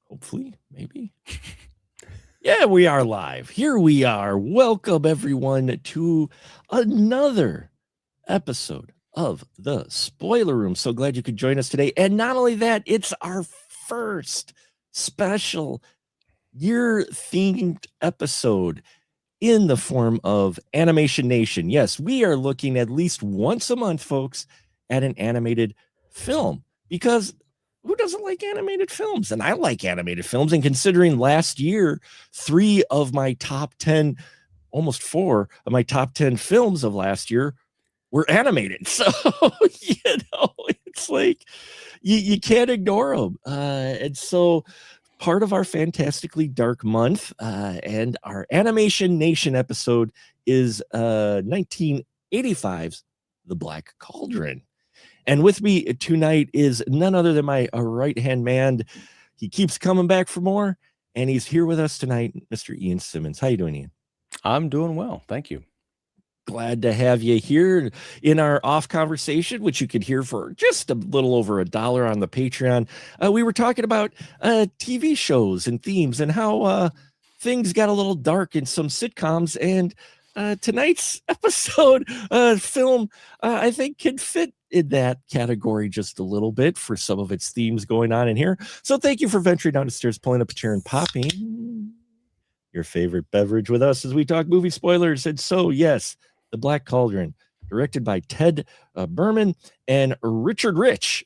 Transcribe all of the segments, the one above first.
Hopefully, maybe. Yeah, we are live. Here we are. Welcome, everyone, to another episode of the Spoiler Room. So glad you could join us today. And not only that, it's our first special year-themed episode in the form of Animation Nation. Yes, we are looking at least once a month, folks, at an animated film because who doesn't like animated films? And I like animated films. And considering last year, 3 of my top 10, almost 4 of my top 10 films of last year were animated. So, it's like you can't ignore them. And so part of our fantastically dark month and our Animation Nation episode is 1985's The Black Cauldron. And with me tonight is none other than my right-hand man. He keeps coming back for more, and he's here with us tonight, Mr. Ian Simmons. How you doing, Ian? I'm doing well. Thank you. Glad to have you here in our off conversation, which you could hear for just a little over $1 on the Patreon. We were talking about TV shows and themes and how things got a little dark in some sitcoms. And tonight's episode film, I think, can fit in that category just a little bit for some of its themes going on in here. So thank you for venturing down the stairs, pulling up a chair, and popping your favorite beverage with us as we talk movie spoilers. And so, yes, The Black Cauldron, directed by Ted Berman and Richard Rich,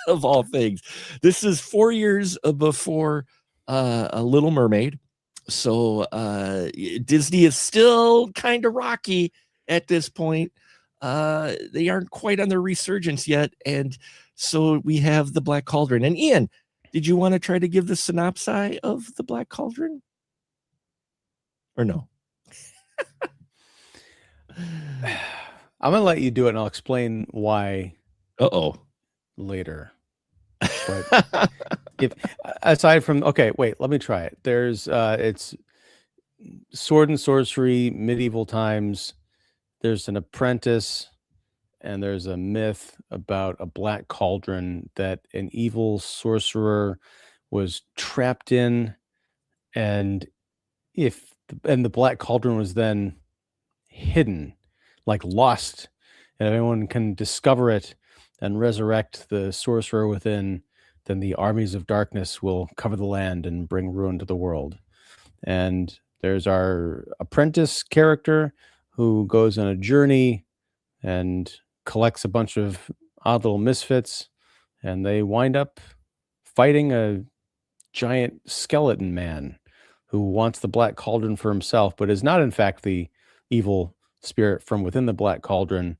of all things. This is 4 years before A Little Mermaid. So Disney is still kind of rocky at this point. They aren't quite on their resurgence yet. And so we have The Black Cauldron. And Ian, did you want to try to give the synopsis of The Black Cauldron? Or no? I'm going to let you do it, and I'll explain why later. But if aside from, okay, wait, let me try it. There's it's sword and sorcery, medieval times. There's an apprentice, and there's a myth about a black cauldron that an evil sorcerer was trapped in, and the black cauldron was then hidden, like lost, and if anyone can discover it and resurrect the sorcerer within, then the armies of darkness will cover the land and bring ruin to the world. And there's our apprentice character who goes on a journey and collects a bunch of odd little misfits, and they wind up fighting a giant skeleton man who wants the black cauldron for himself, but is not in fact the evil spirit from within the black cauldron.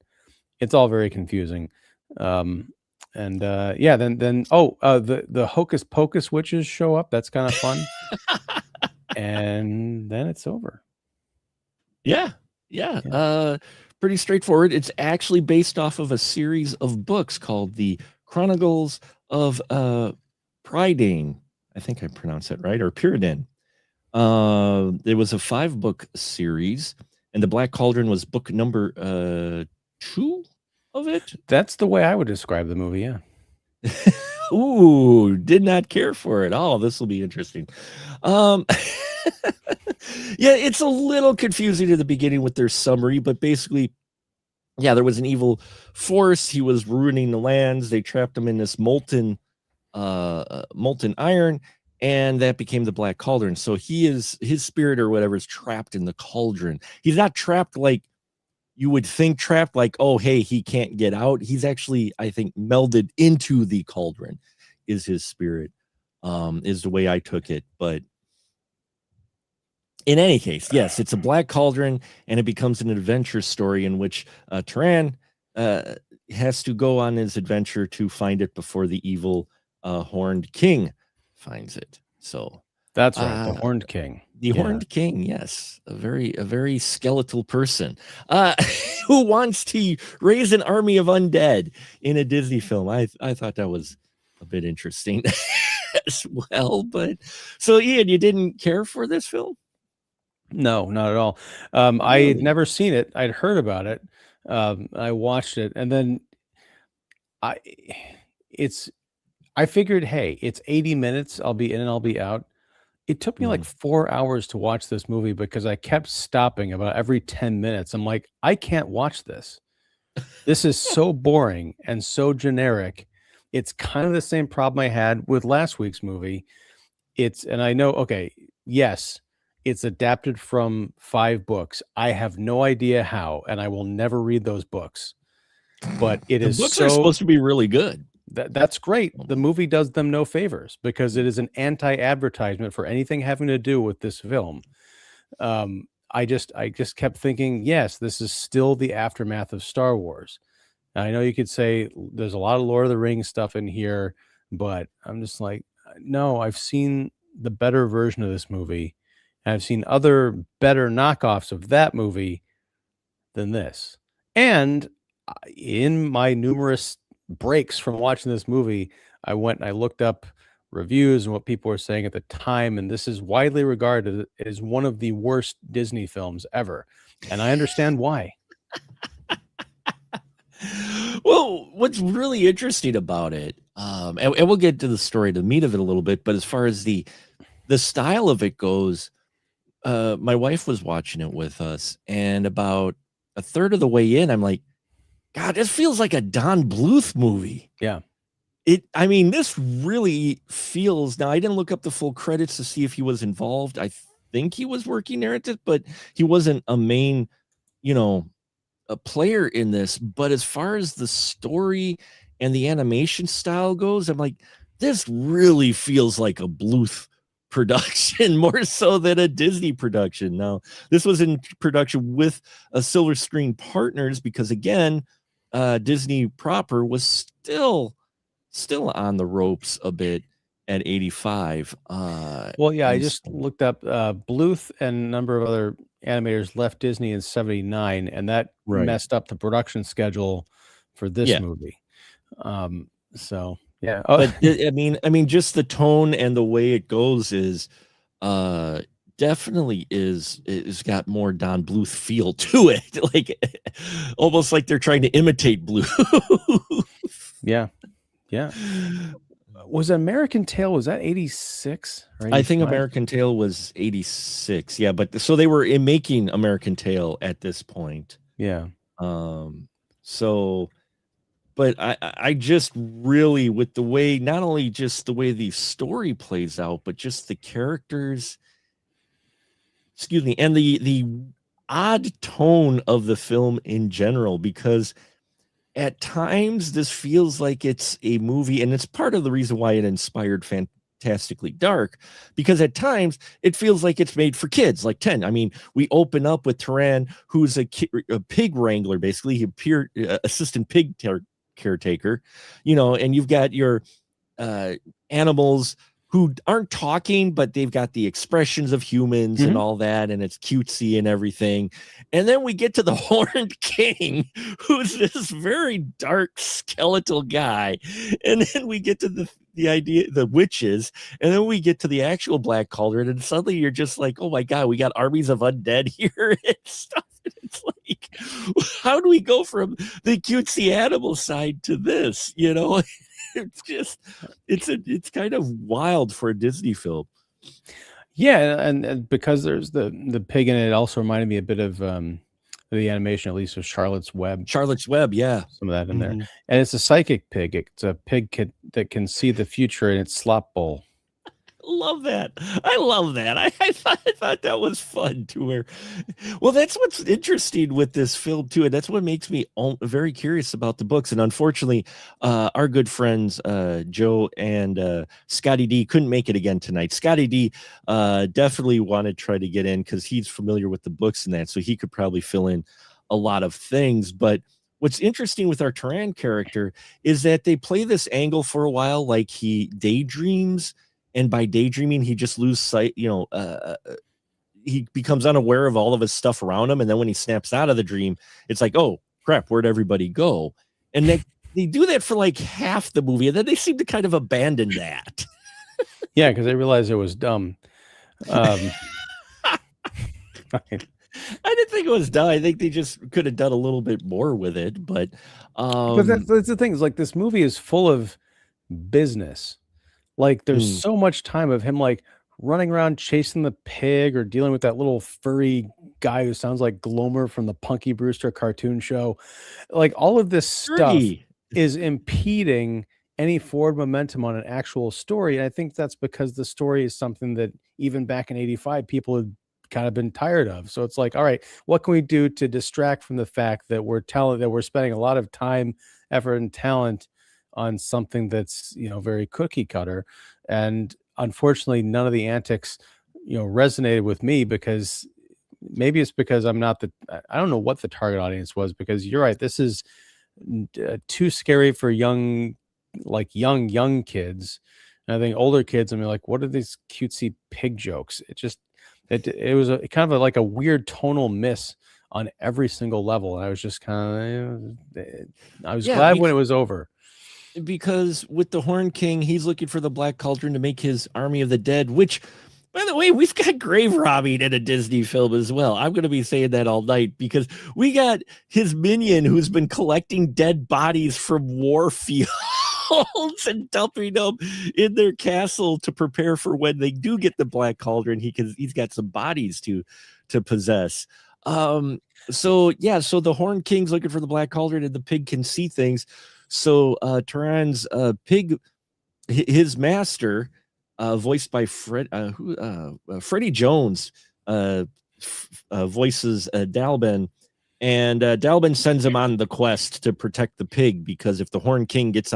It's all very confusing. The hocus pocus witches show up. That's kind of fun. And then it's over. Yeah. Pretty straightforward. It's actually based off of a series of books called The Chronicles of Prydain. I think I pronounced that right, or Pyridin. It was a 5-book series, and The Black Cauldron was book number 2 of it. That's the way I would describe the movie, yeah. Ooh, did not care for it. Oh, this will be interesting. Yeah, it's a little confusing at the beginning with their summary, but basically, yeah, there was an evil force. He was ruining the lands. They trapped him in this molten iron, and that became the Black Cauldron. So his spirit or whatever is trapped in the cauldron. He's not trapped like you would think trapped, like, oh, hey, he can't get out. He's actually, I think, melded into the cauldron is his spirit, is the way I took it. But in any case, yes, it's a Black Cauldron, and it becomes an adventure story in which Turan has to go on his adventure to find it before the evil Horned King finds it. So that's right, the Horned King. The Horned King, yes, a very skeletal person who wants to raise an army of undead in a Disney film. I thought that was a bit interesting as well. But so, Ian, you didn't care for this film? No, not at all. I had never seen it. I'd heard about it. I watched it, and then I figured, hey, it's 80 minutes. I'll be in and I'll be out. It took me like 4 hours to watch this movie because I kept stopping about every 10 minutes. I'm like, I can't watch this. This is so boring and so generic. It's kind of the same problem I had with last week's movie. And I know, okay, yes, it's adapted from 5 books. I have no idea how, and I will never read those books. But it is books are supposed to be really good. That's great. The movie does them no favors because it is an anti-advertisement for anything having to do with this film. I just kept thinking, yes, this is still the aftermath of Star Wars. Now, I know you could say there's a lot of Lord of the Rings stuff in here, but I'm just like, no, I've seen the better version of this movie, and I've seen other better knockoffs of that movie than this. And in my numerous breaks from watching this movie, I went and I looked up reviews and what people were saying at the time, and this is widely regarded as one of the worst Disney films ever. And I understand why. Well, what's really interesting about it, and we'll get to the story, the meat of it a little bit, but as far as the style of it goes, my wife was watching it with us, and about a third of the way in, I'm like, God, this feels like a Don Bluth movie. Yeah. I mean, this really feels, now I didn't look up the full credits to see if he was involved. I think he was working there at it, but he wasn't a main, a player in this. But as far as the story and the animation style goes, I'm like, this really feels like a Bluth production more so than a Disney production. Now, this was in production with a Silver Screen Partners because, again, Disney proper was still on the ropes a bit at 85. Well, yeah, I just looked up Bluth and a number of other animators left Disney in 79, and that messed up the production schedule for this movie. So yeah. But I mean, just the tone and the way it goes is definitely is got more Don Bluth feel to it. Like almost like they're trying to imitate Bluth. Yeah. Yeah. Was American Tail, was that 86? I think American Tail was 86. Yeah, but so they were making American Tail at this point. Yeah. So, but I just really, with the way, not only just the way the story plays out, but just the characters, and the odd tone of the film in general, because at times this feels like it's a movie, and it's part of the reason why it inspired Fantastically Dark, because at times it feels like it's made for kids, like 10. I mean, we open up with Turan, who's a pig wrangler, basically. He appeared assistant pig caretaker, and you've got your animals who aren't talking, but they've got the expressions of humans and all that, and it's cutesy and everything. And then we get to the Horned King, who's this very dark skeletal guy. And then we get to the idea, the witches, and then we get to the actual Black Cauldron, and suddenly you're just like, oh my God, we got armies of undead here and stuff. And it's like, how do we go from the cutesy animal side to this, It's just, it's kind of wild for a Disney film. Yeah, and because there's the pig in it, also reminded me a bit of the animation, at least of Charlotte's Web. Charlotte's Web, yeah, some of that in there, and it's a psychic pig. It's a pig that can see the future in its slop bowl. Love that. I love that. I thought that was fun to where, well, that's what's interesting with this film too, and that's what makes me very curious about the books. And unfortunately, our good friends Joe and Scotty D couldn't make it again tonight. Scotty D definitely wanted to try to get in because he's familiar with the books and that, so he could probably fill in a lot of things. But what's interesting with our Turan character is that they play this angle for a while, like he daydreams. And by daydreaming, he just loses sight, he becomes unaware of all of his stuff around him. And then when he snaps out of the dream, it's like, oh, crap, where'd everybody go? And they do that for like half the movie. And then they seem to kind of abandon that. Yeah, because they realized it was dumb. I didn't think it was dumb. I think they just could have done a little bit more with it. But that's the thing. Is like this movie is full of business. Like, there's Mm. so much time of him, like, running around chasing the pig or dealing with that little furry guy who sounds like Glomer from the Punky Brewster cartoon show. Like, all of this stuff Fergie. is impeding any forward momentum on an actual story, and I think that's because the story is something that even back in '85, people had kind of been tired of. So it's like, all right, what can we do to distract from the fact that we're spending a lot of time, effort, and talent on something that's, very cookie cutter. And unfortunately, none of the antics, resonated with me, because maybe it's because I don't know what the target audience was, because you're right, this is too scary for young kids. And I think older kids, I mean, like, what are these cutesy pig jokes? It was kind of like a weird tonal miss on every singal level. And I was just kind of, I was glad when it was over. Because with the Horn King, he's looking for the Black Cauldron to make his army of the dead, which, by the way, we've got grave robbing in a Disney film as well. I'm going to be saying that all night, because we got his minion who's been collecting dead bodies from war fields and dumping them in their castle to prepare for when they do get the Black Cauldron. He's got some bodies to possess. So the Horn King's looking for the Black Cauldron, and the pig can see things. So Turan's pig, his master, voiced by Freddie Jones, voices Dalben, and Dalben sends him on the quest to protect the pig, because if the Horn King gets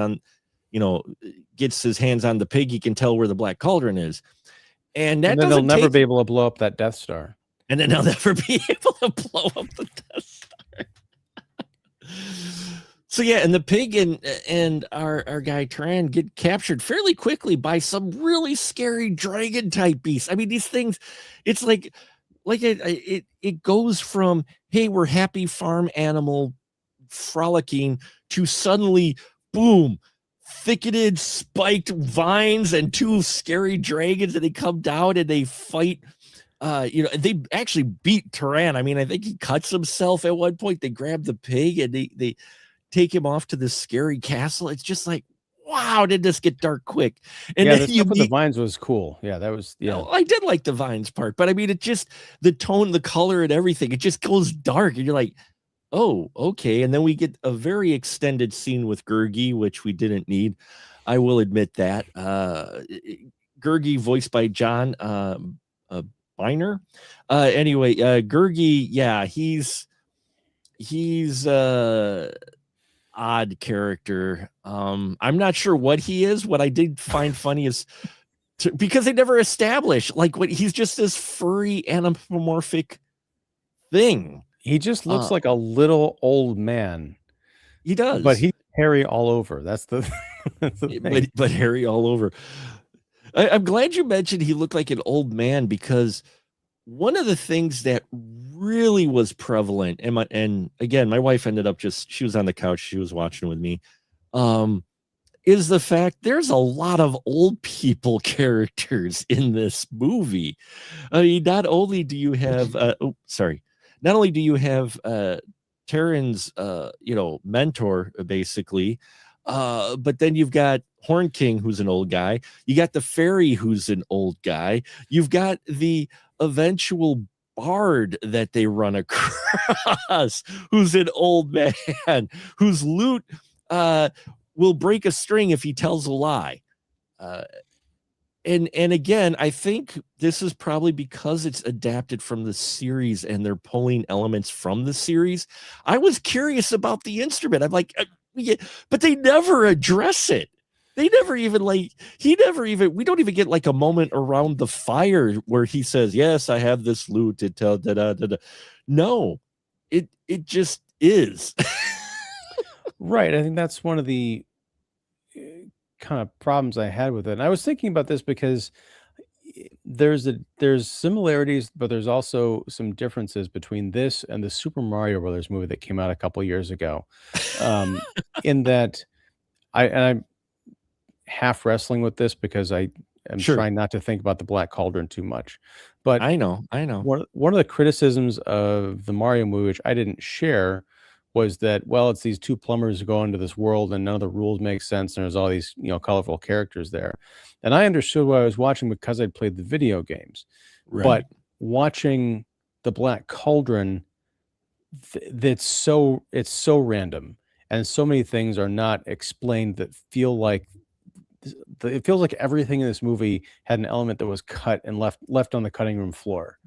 his hands on the pig, he can tell where the Black Cauldron is, and then they'll never be able to blow up that Death Star. And then they'll never be able to blow up the Death Star. So yeah, and the pig and our guy Tran get captured fairly quickly by some really scary dragon type beasts. I mean, these things, it's like it goes from, hey, we're happy farm animal frolicking, to suddenly, boom, thicketed spiked vines and two scary dragons, and they come down and they fight. They actually beat Turan. I mean, I think he cuts himself at one point. They grab the pig and they take him off to this scary castle. It's just like, wow, did this get dark quick? And yeah, the stuff with the vines was cool. Yeah, that was, yeah. I did like the vines part, but I mean, it just, the tone, the color, and everything, it just goes dark, and you're like, oh, okay. And then we get a very extended scene with Gurgi, which we didn't need. I will admit that. Gurgi, voiced by John Biner. Anyway, Gurgi, yeah, he's odd character. I'm not sure what he is. What I did find funny is because they never establish like what he's just this furry anthropomorphic thing. He just looks like a little old man. He does, but he's hairy all over. That's the, that's the thing. But hairy all over. I'm glad you mentioned he looked like an old man, because one of the things that really was prevalent, and again, my wife ended up she was on the couch, she was watching with me, is the fact there's a lot of old people characters in this movie. I mean, not only do you have, not only do you have Taryn's, mentor, basically, but then you've got Horn King, who's an old guy. You got the fairy, who's an old guy. You've got the eventual bard that they run across, who's an old man, whose lute will break a string if he tells a lie. And again, I think this is probably because it's adapted from the series and they're pulling elements from the series. I was curious about the instrument. I'm like, but they never address it. They never even we don't even get like a moment around the fire where he says, yes, I have this lute to tell, No, it just is. Right. I think that's one of the kind of problems I had with it. And I was thinking about this because there's similarities, but there's also some differences between this and the Super Mario Brothers movie that came out a couple years ago. In that I'm half wrestling with this because I am trying not to think about the Black Cauldron too much. But I know. One of the criticisms of the Mario movie, which I didn't share, was that, well, it's these two plumbers who go into this world and none of the rules make sense. And there's all these, colorful characters there. And I understood what I was watching because I'd played the video games. Right. But watching the Black Cauldron, it's so random. And so many things are not explained that feel like it feels like everything in this movie had an element that was cut and left on the cutting room floor.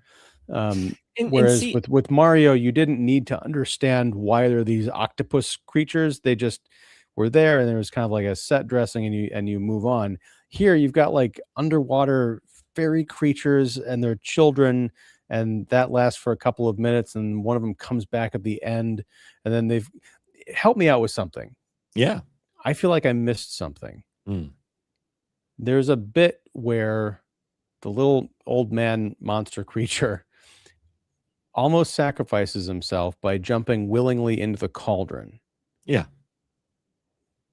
Whereas with Mario, you didn't need to understand why there are these octopus creatures. They just were there, and there was kind of like a set dressing, and you move on. Here, you've got like underwater fairy creatures and their children, and that lasts for a couple of minutes, and one of them comes back at the end, and then they've helped me out with something. Yeah, I feel like I missed something. Mm. There's a bit where the little old man monster creature almost sacrifices himself by jumping willingly into the cauldron. Yeah.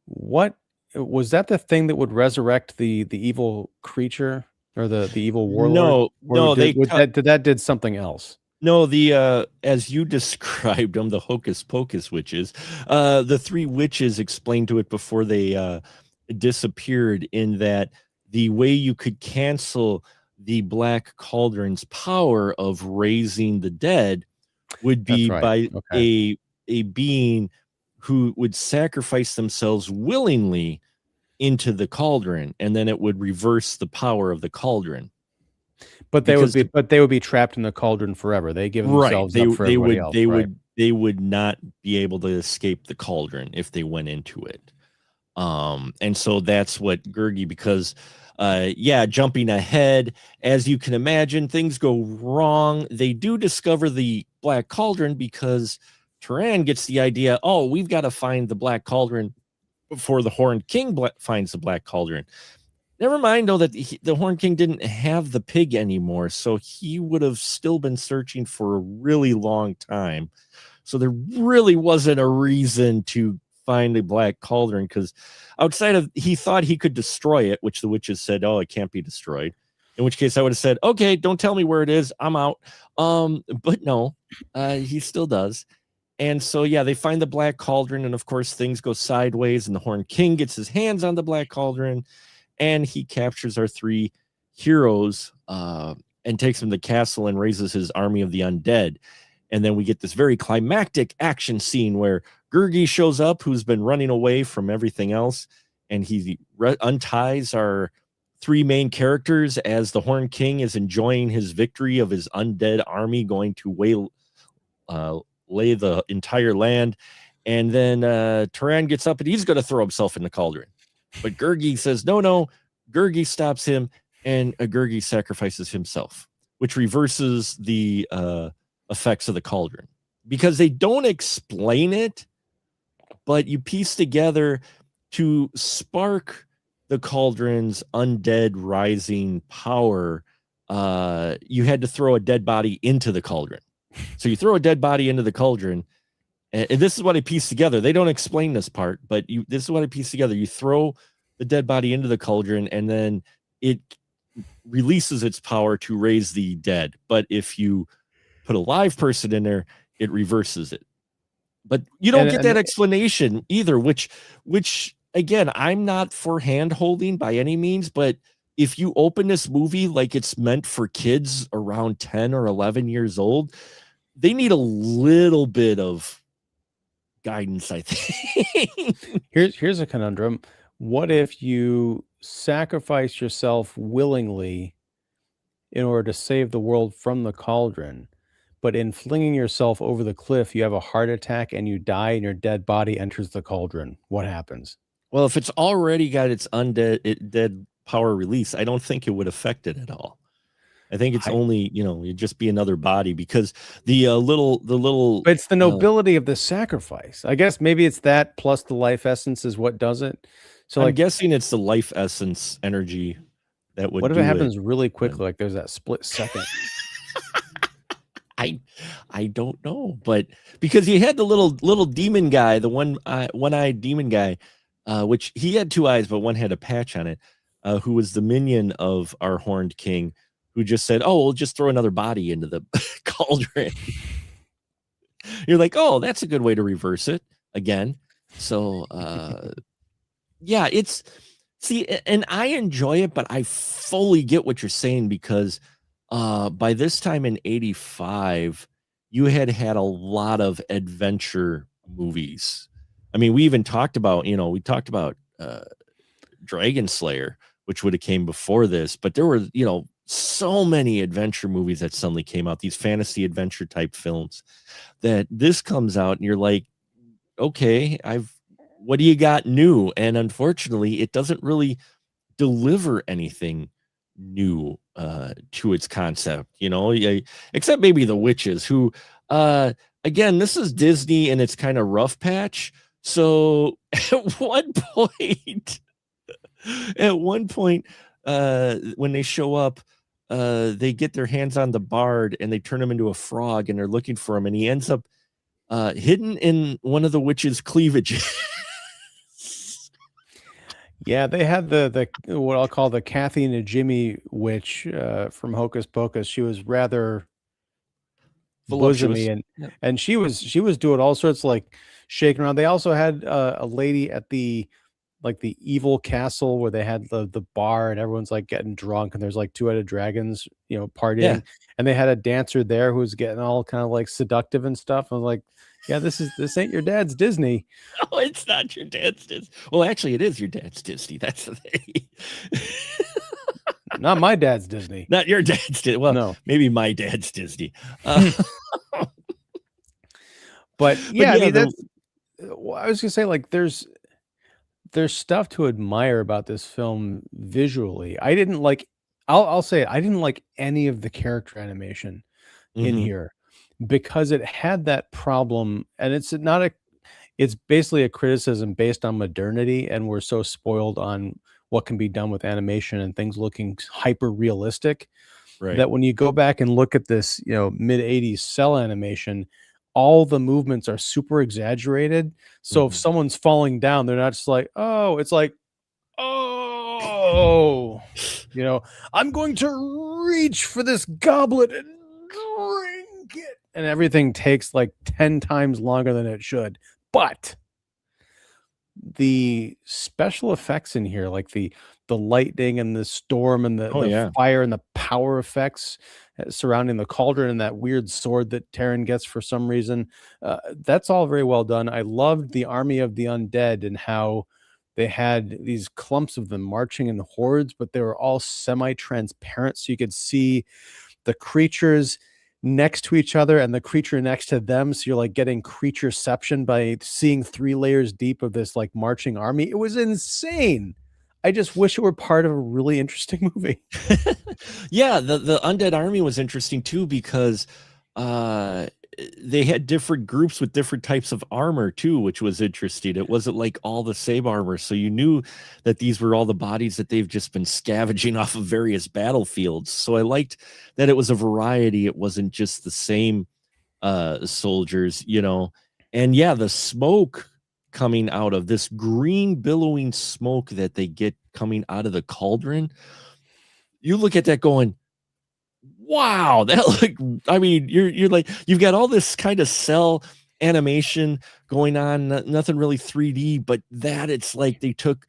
What was that, the thing that would resurrect the evil creature or the evil warlord? That did something else. No, the as you described them, the hocus pocus witches, the three witches explained to it before they disappeared, in that the way you could cancel the Black Cauldron's power of raising the dead would be by a being who would sacrifice themselves willingly into the cauldron, and then it would reverse the power of the cauldron. But they would be trapped in the cauldron forever. They give themselves up for everybody else. They would not be able to escape the cauldron if they went into it. And so that's what Gurgi, because jumping ahead, as you can imagine, things go wrong. They do discover the Black Cauldron because Turan gets the idea, oh, we've got to find the Black Cauldron before the Horned King finds the Black Cauldron. Never mind, though, that the Horned King didn't have the pig anymore, so he would have still been searching for a really long time. So there really wasn't a reason to find a Black Cauldron, because outside of, he thought he could destroy it, which the witches said, oh, it can't be destroyed. In which case I would have said, okay, don't tell me where it is, I'm out. But no, he still does. And so, yeah, they find the Black Cauldron, and of course things go sideways, and the Horned King gets his hands on the Black Cauldron, and he captures our three heroes and takes them to the castle and raises his army of the undead. And then we get this very climactic action scene where Gurgi shows up, who's been running away from everything else, and he unties our three main characters as the Horned King is enjoying his victory of his undead army going to lay the entire land. And then Turan gets up and he's going to throw himself in the cauldron. But Gurgi says, no. Gurgi stops him, and Gurgi sacrifices himself, which reverses the effects of the cauldron. Because they don't explain it, but you piece together, to spark the cauldron's undead rising power, you had to throw a dead body into the cauldron. So you throw a dead body into the cauldron, and this is what I pieced together. They don't explain this part, but this is what I pieced together. You throw the dead body into the cauldron, and then it releases its power to raise the dead. But if you put a live person in there, it reverses it. But you don't get that explanation either, which again, I'm not for hand holding by any means, but if you open this movie like it's meant for kids around 10 or 11 years old, they need a little bit of guidance, I think. Here's a conundrum. What if you sacrifice yourself willingly in order to save the world from the cauldron, but in flinging yourself over the cliff, you have a heart attack and you die, and your dead body enters the cauldron? What happens? Well, if it's already got its dead power release, I don't think it would affect it at all. I think it's only, it'd just be another body, because the little. But it's the nobility of the sacrifice. I guess maybe it's that plus the life essence is what does it. So I'm guessing it's the life essence energy that would. What if it happens really quickly? Like there's that split second. I don't know, but because he had the little demon guy, the one-eyed demon guy, which he had two eyes, but one had a patch on it, who was the minion of our Horned King, who just said, oh, we'll just throw another body into the cauldron. You're like, oh, that's a good way to reverse it again. So yeah, and I enjoy it, but I fully get what you're saying, because by this time in 85, you had a lot of adventure movies. I mean, we even talked about, Dragon Slayer, which would have came before this, but there were, so many adventure movies that suddenly came out, these fantasy adventure type films, that this comes out and you're like, okay, what do you got new? And unfortunately, it doesn't really deliver anything new to its concept, except maybe the witches, who again, this is Disney and it's kind of rough patch. So at one point, when they show up, they get their hands on the bard and they turn him into a frog, and they're looking for him, and he ends up hidden in one of the witch's cleavages. Yeah, they had the what I'll call the Kathy and Jimmy witch from Hocus Pocus. She was rather bosomy, and she was doing all sorts of, like, shaking around. They also had a lady at the evil castle where they had the bar, and everyone's like getting drunk, and there's like two-headed dragons, partying, and they had a dancer there who was getting all kind of like seductive and stuff. I was like, yeah, this ain't your dad's Disney. No, it's not your dad's Disney. Well, actually, it is your dad's Disney. That's the thing. Not my dad's Disney. Not your dad's Disney. Well, no. Maybe my dad's Disney. But yeah, I mean, that's. I was gonna say, like, there's stuff to admire about this film visually. I didn't like. I'll say it. I didn't like any of the character animation in here, because it had that problem, and it's basically a criticism based on modernity, and we're so spoiled on what can be done with animation and things looking hyper realistic, that when you go back and look at this, mid 80s cell animation, all the movements are super exaggerated. So if someone's falling down, they're not just like, oh, it's like, oh, I'm going to reach for this goblet and drink it. And everything takes like 10 times longer than it should. But the special effects in here, like the lightning and the storm and the fire and the power effects surrounding the cauldron and that weird sword that Taryn gets for some reason, that's all very well done. I loved the army of the undead and how they had these clumps of them marching in the hordes, but they were all semi-transparent, so you could see the creatures next to each other and the creature next to them, so you're like getting creatureception by seeing 3 layers deep of this like marching army. It was insane. I just wish it were part of a really interesting movie. Yeah, the undead army was interesting too, because they had different groups with different types of armor too, which was interesting. It wasn't like all the same armor, so you knew that these were all the bodies that they've just been scavenging off of various battlefields. So I liked that it was a variety. It wasn't just the same soldiers, and yeah, the smoke coming out of this green billowing smoke that they get coming out of the cauldron, you look at that going, wow, I mean, you're like, you've got all this kind of cell animation going on, nothing really 3D, but that it's like they took,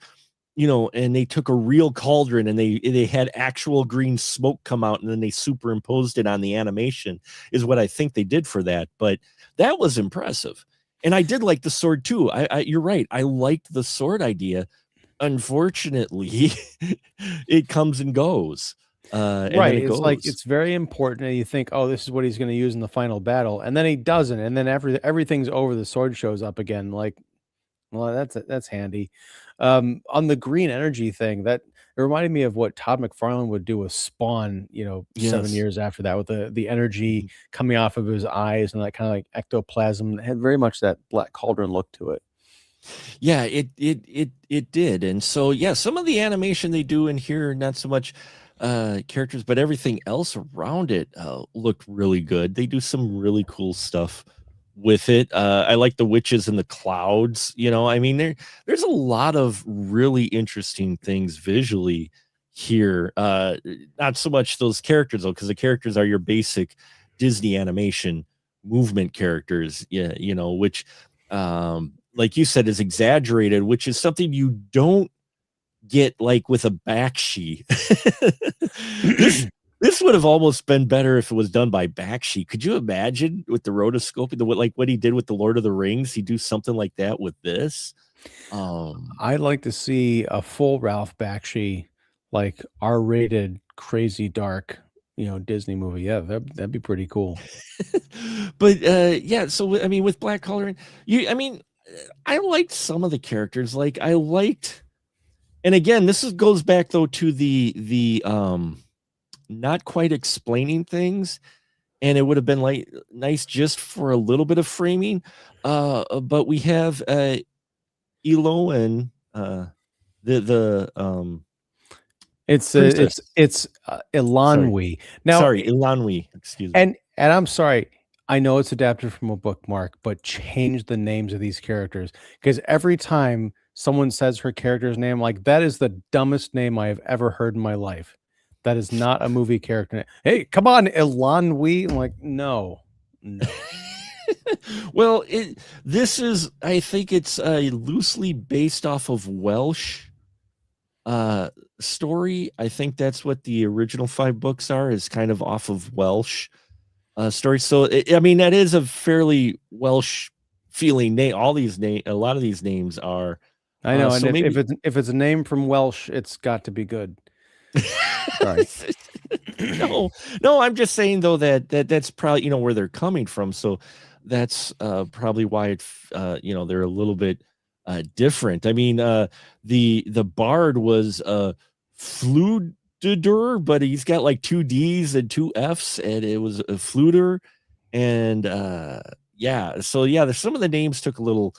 and they took a real cauldron and they had actual green smoke come out, and then they superimposed it on the animation, is what I think they did for that. But that was impressive. And I did like the sword too. You're right. I liked the sword idea. Unfortunately, it comes and goes. Right. It's like, it's very important. And you think, oh, this is what he's going to use in the final battle. And then he doesn't. And then everything's over. The sword shows up again. Like, well, that's handy. On the green energy thing, that it reminded me of what Todd McFarlane would do with Spawn, 7 years after that, with the energy coming off of his eyes and that kind of like ectoplasm. It had very much that Black Cauldron look to it. Yeah, it did. And so, yeah, some of the animation they do in here, not so much characters, but everything else around it looked really good. They do some really cool stuff with it. I like the witches in the clouds. I mean, there's a lot of really interesting things visually here. Not so much those characters though, because the characters are your basic Disney animation movement characters, yeah, which like you said is exaggerated, which is something you don't get like with a Bakshi. this would have almost been better if it was done by Bakshi. Could you imagine with the rotoscoping, like what he did with the Lord of the Rings? He'd do something like that with this. I'd like to see a full Ralph Bakshi, like R-rated, crazy dark, Disney movie. Yeah, that'd be pretty cool. But yeah, so I mean, with Black Cauldron, I liked some of the characters. Like I liked, and again, goes back though to the not quite explaining things, and it would have been like nice just for a little bit of framing. But we have Eloan, it's Elanwi. Now, sorry, Elanwi. Excuse me. And I'm sorry. I know it's adapted from a book, Mark, but change the names of these characters, because every time someone says her character's name, like, that is the dumbest name I have ever heard in my life. That is not a movie character. Hey, come on, Elanwi. I'm like, no. Well, this is, I think it's loosely based off of Welsh story. I think that's what the original 5 books are, is kind of off of Welsh story. So I mean, that is a fairly Welsh feeling name. A lot of these names are. I know, and so if it's a name from Welsh, it's got to be good. Sorry. No, I'm just saying though that's probably where they're coming from. So that's probably why they're a little bit different. I mean, the bard was Fluder, but he's got like 2 D's and 2 F's, and it was a Fluter. And yeah, so yeah, there's some of the names took a little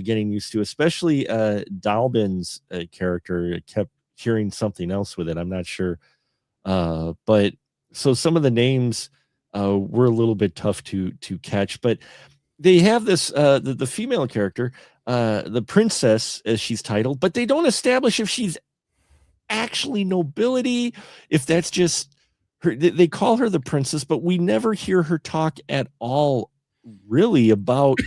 getting used to, especially Dalbin's character. I kept hearing something else with it. I'm not sure. But so some of the names were a little bit tough to catch, but they have this the female character, the princess, as she's titled, but they don't establish if she's actually nobility, if that's just her. They call her the princess, but we never hear her talk at all really about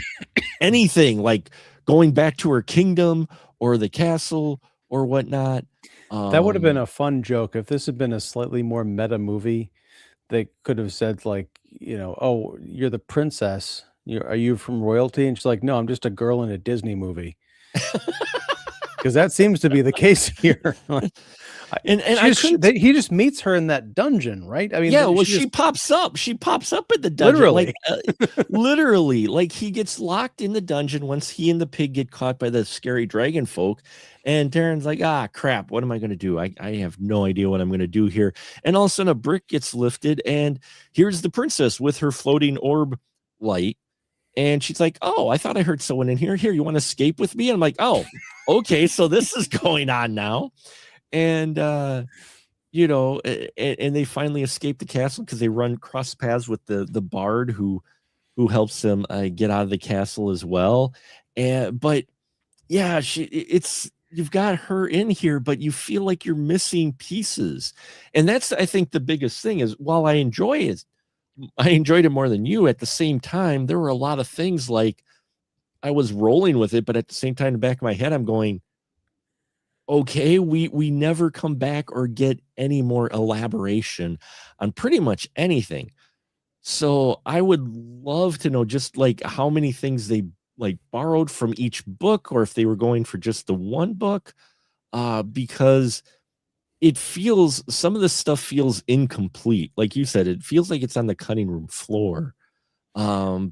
anything like going back to her kingdom or the castle or whatnot. That would have been a fun joke if this had been a slightly more meta movie. They could have said, like, oh, you're the princess. Are you from royalty? And she's like, no, I'm just a girl in a Disney movie. Because that seems to be the case here. He just meets her in that dungeon, right? I mean, yeah. Well, she pops up. She pops up at the dungeon, literally, literally. Like he gets locked in the dungeon once he and the pig get caught by the scary dragon folk, and Darren's like, "Ah, crap! What am I going to do? I have no idea what I'm going to do here." And all of a sudden, a brick gets lifted, and here's the princess with her floating orb light. And she's like, "Oh, I thought I heard someone in here. Here, you want to escape with me?" And I'm like, "Oh, okay, so this is going on now." And and they finally escape the castle because they run cross paths with the bard who helps them get out of the castle as well. But yeah, you've got her in here, but you feel like you're missing pieces. And that's, I think, the biggest thing is, while I enjoyed it more than you, at the same time, there were a lot of things like I was rolling with it, but at the same time, in the back of my head, I'm going, okay, we never come back or get any more elaboration on pretty much anything. So I would love to know just like how many things they like borrowed from each book, or if they were going for just the one book, because some of this stuff feels incomplete. Like you said, it feels like it's on the cutting room floor. Well,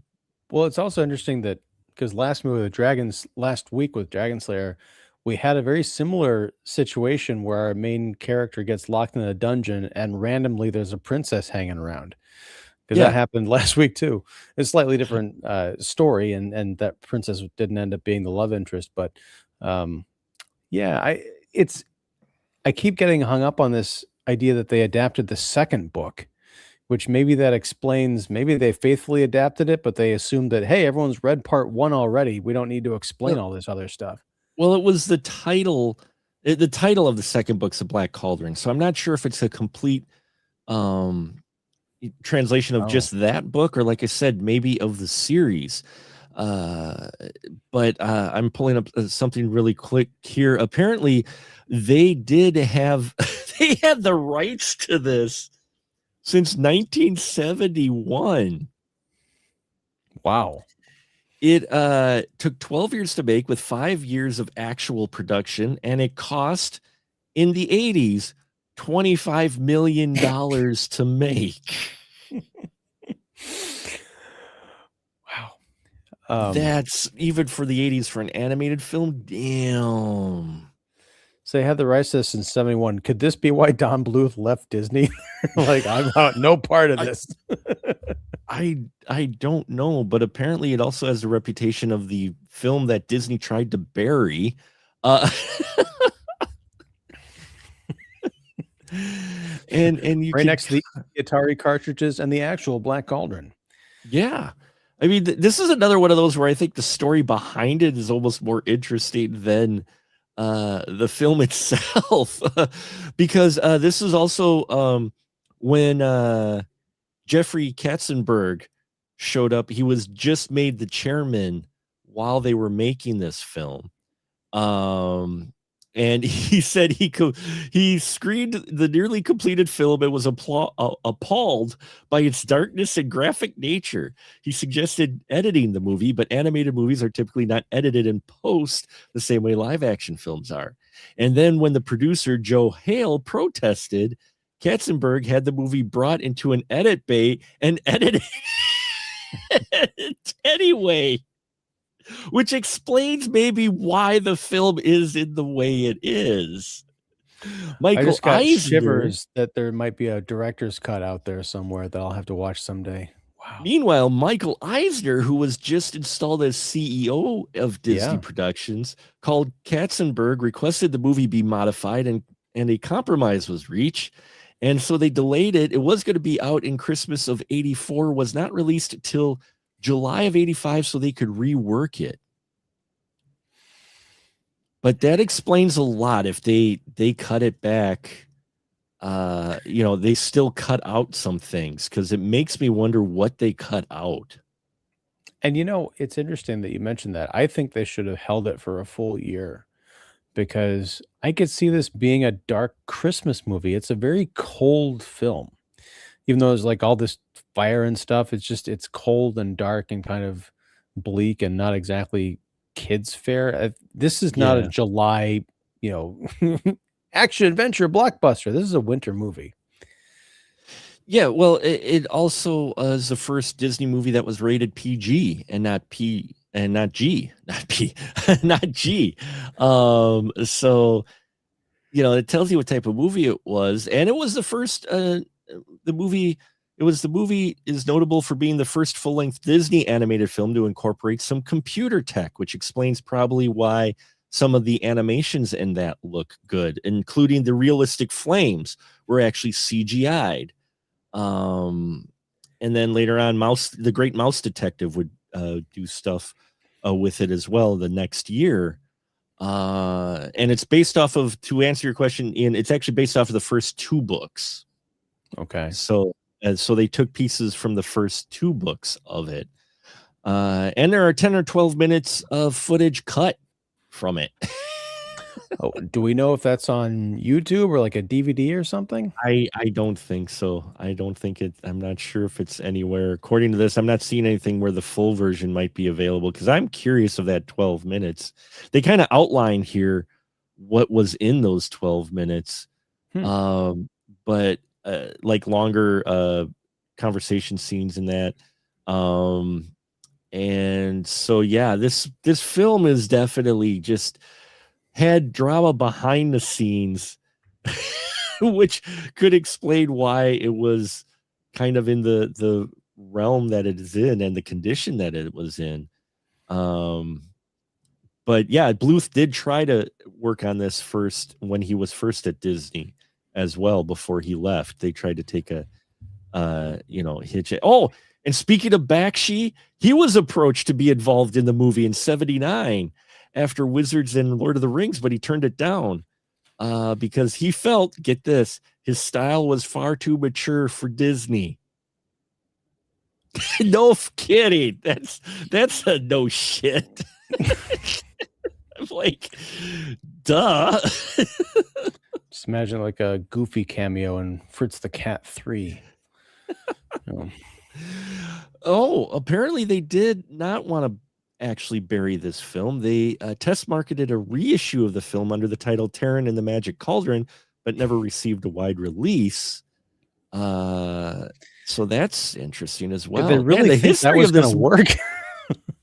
it's also interesting that because last week with Dragon Slayer, we had a very similar situation where our main character gets locked in a dungeon and randomly there's a princess hanging around. Because that happened last week too. It's a slightly different story, and that princess didn't end up being the love interest. But I keep getting hung up on this idea that they adapted the second book, which maybe that explains, maybe they faithfully adapted it, but they assumed that, hey, everyone's read part 1 already. We don't need to explain all this other stuff. Well, it was the title of the second book's a Black Cauldron. So I'm not sure if it's a complete translation of just that book, or like I said, maybe of the series. But I'm pulling up something really quick here. Apparently, they did have they had the rights to this since 1971. Wow. It took 12 years to make, with 5 years of actual production, and it cost in the 80s $25 million to make. Wow. That's even for the 80s for an animated film. Damn. So they had the rights to this in 71. Could this be why Don Bluth left Disney? Like, I'm not no part of this. I don't know, but apparently it also has the reputation of the film that Disney tried to bury. And you right next to the Atari cartridges and the actual Black Cauldron. Yeah. I mean, this is another one of those where I think the story behind it is almost more interesting than the film itself. Because this is also when Jeffrey Katzenberg showed up. He was just made the chairman while they were making this film. And he said he screened the nearly completed film and was appalled by its darkness and graphic nature. He suggested editing the movie, but animated movies are typically not edited in post the same way live action films are. And then when the producer, Joe Hale, protested, Katzenberg had the movie brought into an edit bay and edited it anyway, which explains maybe why the film is in the way it is. Michael I just got Eisner, shivers that there might be a director's cut out there somewhere that I'll have to watch someday. Wow. Meanwhile, Michael Eisner, who was just installed as CEO of Disney Productions, called Katzenberg, requested the movie be modified, and a compromise was reached. And so they delayed it. It was going to be out in Christmas of 84, was not released till July of 85, so they could rework it. But that explains a lot. If they cut it back, they still cut out some things, because it makes me wonder what they cut out. And it's interesting that you mentioned that. I think they should have held it for a full year, because I could see this being a dark Christmas movie. It's a very cold film. Even though there's like all this fire and stuff, it's cold and dark and kind of bleak and not exactly kids fare. This is not a July, action adventure blockbuster. This is a winter movie. Yeah, well, it also is the first Disney movie that was rated PG and not G, not G. So, it tells you what type of movie it was, and it was the first. The movie is notable for being the first full-length Disney animated film to incorporate some computer tech, which explains probably why some of the animations in that look good, including the realistic flames were actually CGI'd. And then later on, the Great Mouse Detective would do stuff with it as well the next year. And it's based off of, to answer your question, Ian, it's actually based off of the first 2 books. Okay. So they took pieces from the first 2 books of it. And there are 10 or 12 minutes of footage cut from it. Oh, do we know if that's on YouTube or like a DVD or something? I don't think so. I'm not sure if it's anywhere. According to this, I'm not seeing anything where the full version might be available, because I'm curious of that 12 minutes. They kind of outline here what was in those 12 minutes. But like longer conversation scenes in that. And so, yeah, this film is definitely just had drama behind the scenes, which could explain why it was kind of in the realm that it is in and the condition that it was in. But yeah, Bluth did try to work on this first when he was first at Disney as well. Before he left, they tried to take a hitch it. Oh, and speaking of Bakshi, he was approached to be involved in the movie in 79 after Wizards and Lord of the Rings, but he turned it down because he felt, get this, his style was far too mature for Disney. No kidding. That's a no shit. I'm like, duh. Just imagine like a Goofy cameo in Fritz the Cat 3. Oh, apparently they did not want to actually bury this film. They test marketed a reissue of the film under the title Terran and the Magic Cauldron, but never received a wide release. So that's interesting as well. Did they really think that was going to work?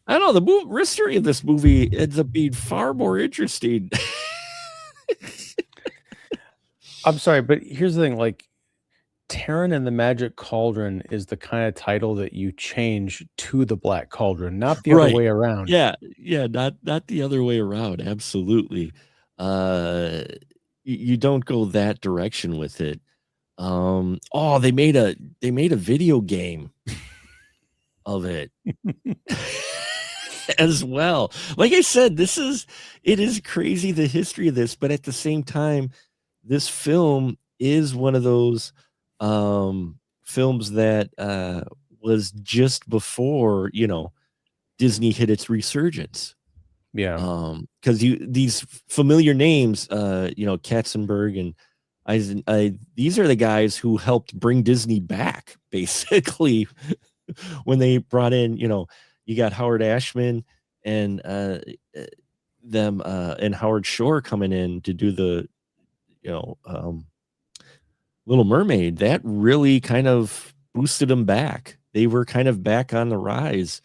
I don't know. The history of this movie ends up being far more interesting. I'm sorry, but here's the thing. Like, Terran and the Magic Cauldron is the kind of title that you change to the Black Cauldron, not the other way around. Yeah, not the other way around. Absolutely. You don't go that direction with it. Oh, they made a video game of it as well. Like I said, it is crazy, the history of this, but at the same time, this film is one of those films that was just before, Disney hit its resurgence. Yeah. Because these familiar names, Katzenberg and these are the guys who helped bring Disney back, basically, when they brought in, you got Howard Ashman and them and Howard Shore coming in to do the, Little Mermaid. That really kind of boosted them back. They were kind of back on the rise.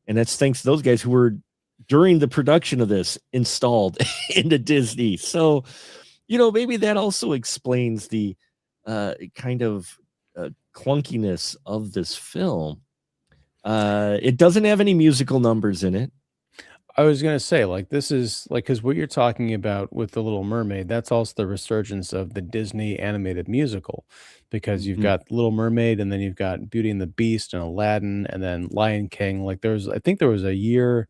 And that's thanks to those guys who were, during the production of this, installed into Disney. So, maybe that also explains the kind of clunkiness of this film. It doesn't have any musical numbers in it. I was going to say, like, this is like, because what you're talking about with The Little Mermaid, that's also the resurgence of the Disney animated musical, because you've got Little Mermaid, and then you've got Beauty and the Beast and Aladdin, and then Lion King. Like, I think there was a year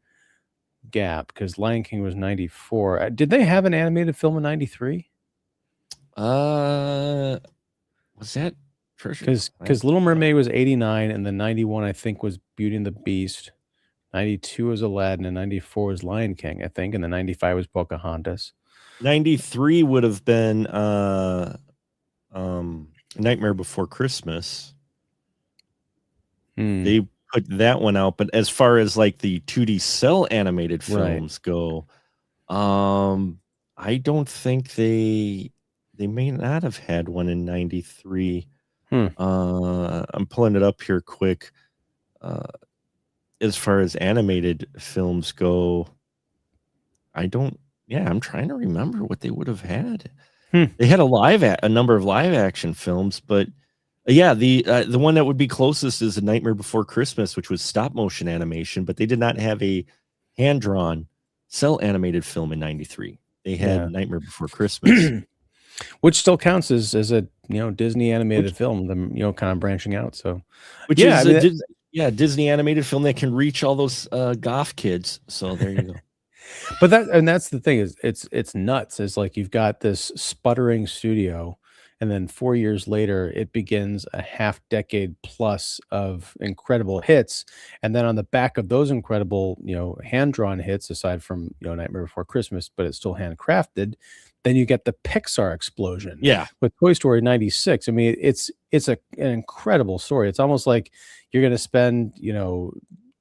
gap because Lion King was 94. Did they have an animated film in 93? Was that because Little Mermaid was 89, and then 91 I think was Beauty and the Beast, 92 was Aladdin, and 94 was Lion King, I think, and then 95 was Pocahontas. 93 would have been Nightmare Before Christmas. They put that one out, but as far as like the 2D cell animated films go, I don't think they may not have had one in 93. I'm pulling it up here quick. As far as animated films go, I'm trying to remember what they would have had. They had a number of live action films, but the one that would be closest is A Nightmare Before Christmas, which was stop motion animation, but they did not have a hand drawn cell animated film in 93. They had Nightmare Before Christmas. Which still counts as a Disney animated film, them kind of branching out. So, Disney animated film that can reach all those goth kids. So there you go. But that's the thing, is it's nuts. It's like you've got this sputtering studio, and then 4 years later it begins a half decade plus of incredible hits, and then on the back of those incredible hand drawn hits, aside from Nightmare Before Christmas, but it's still handcrafted. Then you get the Pixar explosion. Yeah. With Toy Story 96. I mean, it's an incredible story. It's almost like you're going to spend,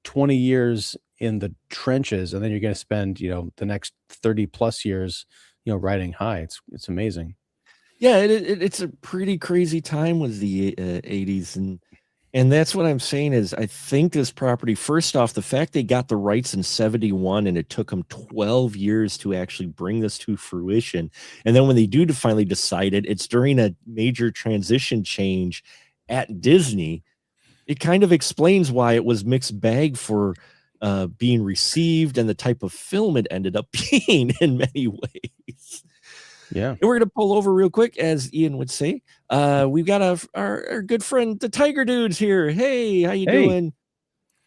20 years in the trenches, and then you're going to spend, the next 30 plus years, riding high. It's amazing. Yeah, it's a pretty crazy time with the 80s. And that's what I'm saying is, I think this property, first off, the fact they got the rights in 71 and it took them 12 years to actually bring this to fruition. And then when they do finally decide it's during a major transition change at Disney. It kind of explains why it was mixed bag for being received and the type of film it ended up being in many ways. Yeah. And we're going to pull over real quick, as Ian would say. We've got our good friend, the Tiger Dudes here. Hey, how you doing?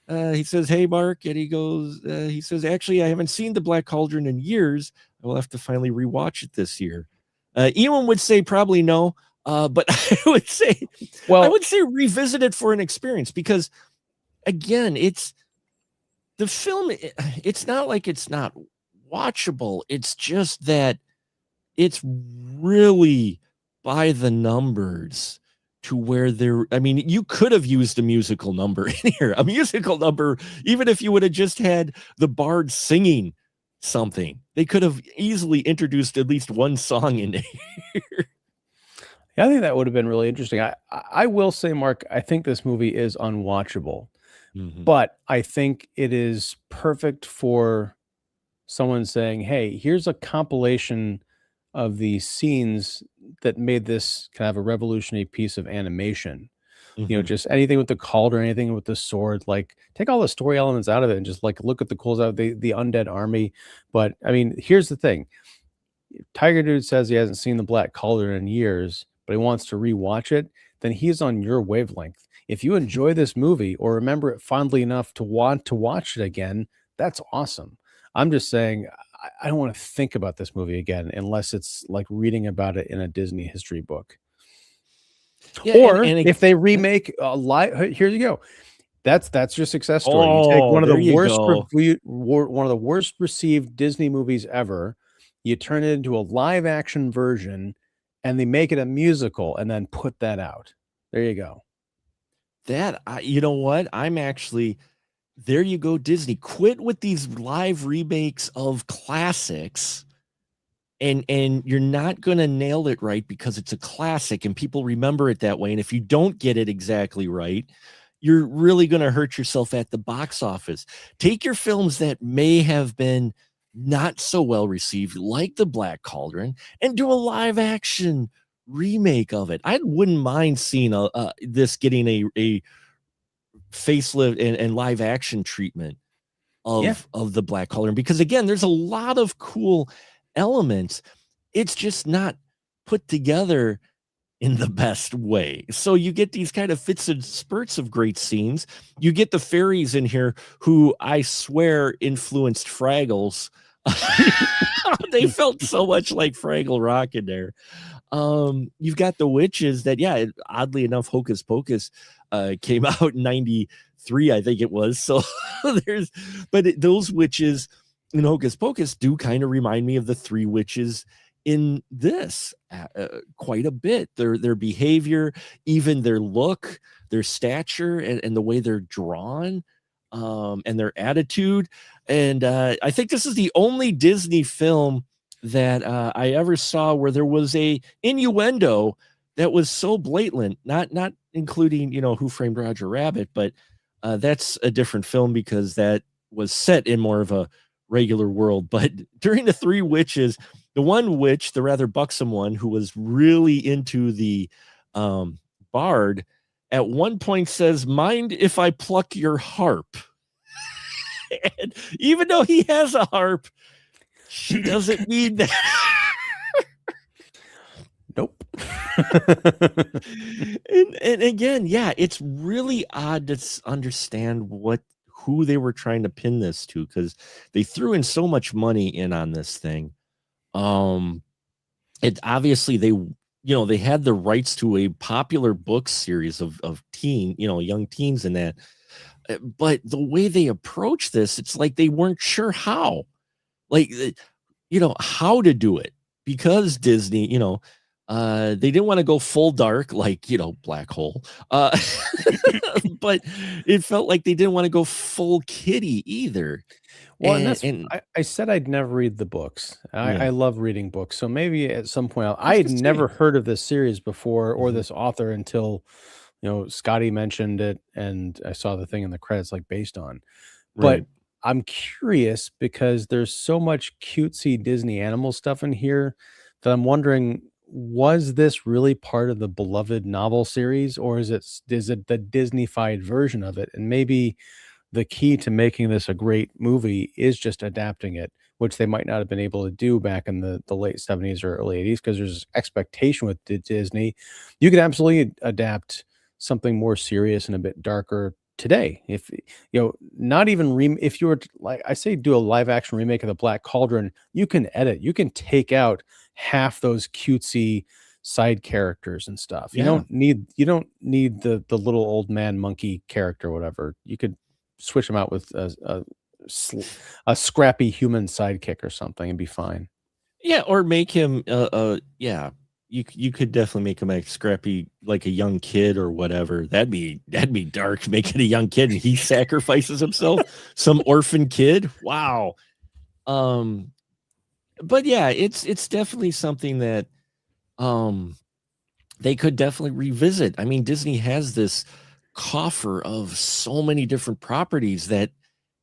He says, hey, Mark. And he says, actually, I haven't seen the Black Cauldron in years. I will have to finally rewatch it this year. Ian would say probably no. But I would say revisit it for an experience, because again, the film, it's not like it's not watchable. It's just that it's really by the numbers to where I mean, you could have used a musical number in here, a musical number, even if you would have just had the bard singing something. They could have easily introduced at least one song in here. Yeah, I think that would have been really interesting. I will say, Mark, I think this movie is unwatchable, but I think it is perfect for someone saying, "Hey, here's a compilation of the scenes that made this kind of a revolutionary piece of animation." Just anything with the cauldron, anything with the sword, like take all the story elements out of it and just like look at the cool stuff, the undead army. But I mean, here's the thing. Tiger Dude says he hasn't seen the Black Cauldron in years, but he wants to rewatch it, then he's on your wavelength. If you enjoy this movie or remember it fondly enough to want to watch it again, that's awesome. I'm just saying I don't want to think about this movie again unless it's like reading about it in a Disney history book. Yeah, or if they remake a live, here you go. That's your success story. You take one of the worst received Disney movies ever, you turn it into a live action version, and they make it a musical, and then put that out. There you go. You know what? I'm actually, there you go, Disney. Quit with these live remakes of classics. And you're not going to nail it right because it's a classic and people remember it that way. And if you don't get it exactly right, you're really going to hurt yourself at the box office. Take your films that may have been not so well received, like the Black Cauldron, and do a live action remake of it. I wouldn't mind seeing this getting a facelift and live action treatment of the Black Cauldron, because again, there's a lot of cool elements. It's just not put together in the best way. So you get these kind of fits and spurts of great scenes. You get the fairies in here who I swear influenced Fraggles. They felt so much like Fraggle Rock in there. You've got the witches that, oddly enough, Hocus Pocus came out in 93, I think it was. So those witches in Hocus Pocus do kind of remind me of the three witches in this quite a bit. Their behavior, even their look, their stature, and the way they're drawn, and their attitude. And I think this is the only Disney film that I ever saw where there was a innuendo that was so blatant, not including, Who Framed Roger Rabbit, but that's a different film because that was set in more of a regular world. But during the Three Witches, the one witch, the rather buxom one who was really into the bard, at one point says, "Mind if I pluck your harp?" And even though he has a harp, she doesn't mean that. Nope. and again, it's really odd to understand who they were trying to pin this to, because they threw in so much money in on this thing. It obviously they had the rights to a popular book series of young teens in that. But the way they approach this, it's like they weren't sure how to do it, because Disney, they didn't want to go full dark like, Black Hole. But it felt like they didn't want to go full kiddie either. Well, I said I'd never read the books. I love reading books. So maybe at some point, I had never heard of this series before or this author until, Scotty mentioned it and I saw the thing in the credits like based on. Right. But I'm curious because there's so much cutesy Disney animal stuff in here that I'm wondering, was this really part of the beloved novel series, or is it the Disney-fied version of it? And maybe the key to making this a great movie is just adapting it, which they might not have been able to do back in the late 70s or early 80s, because there's expectation with Disney. You could absolutely adapt something more serious and a bit darker today. If not even if you were to, like I say, do a live action remake of the Black Cauldron, you can edit, you can take out half those cutesy side characters and stuff. Yeah. You don't need the little old man monkey character or whatever. You could switch them out with a scrappy human sidekick or something and be fine. Yeah, or make him yeah. You could definitely make him like scrappy, like a young kid or whatever. That'd be dark. Make it a young kid and he sacrifices himself, some orphan kid. Wow. But yeah, it's definitely something that they could definitely revisit. I mean, Disney has this coffer of so many different properties that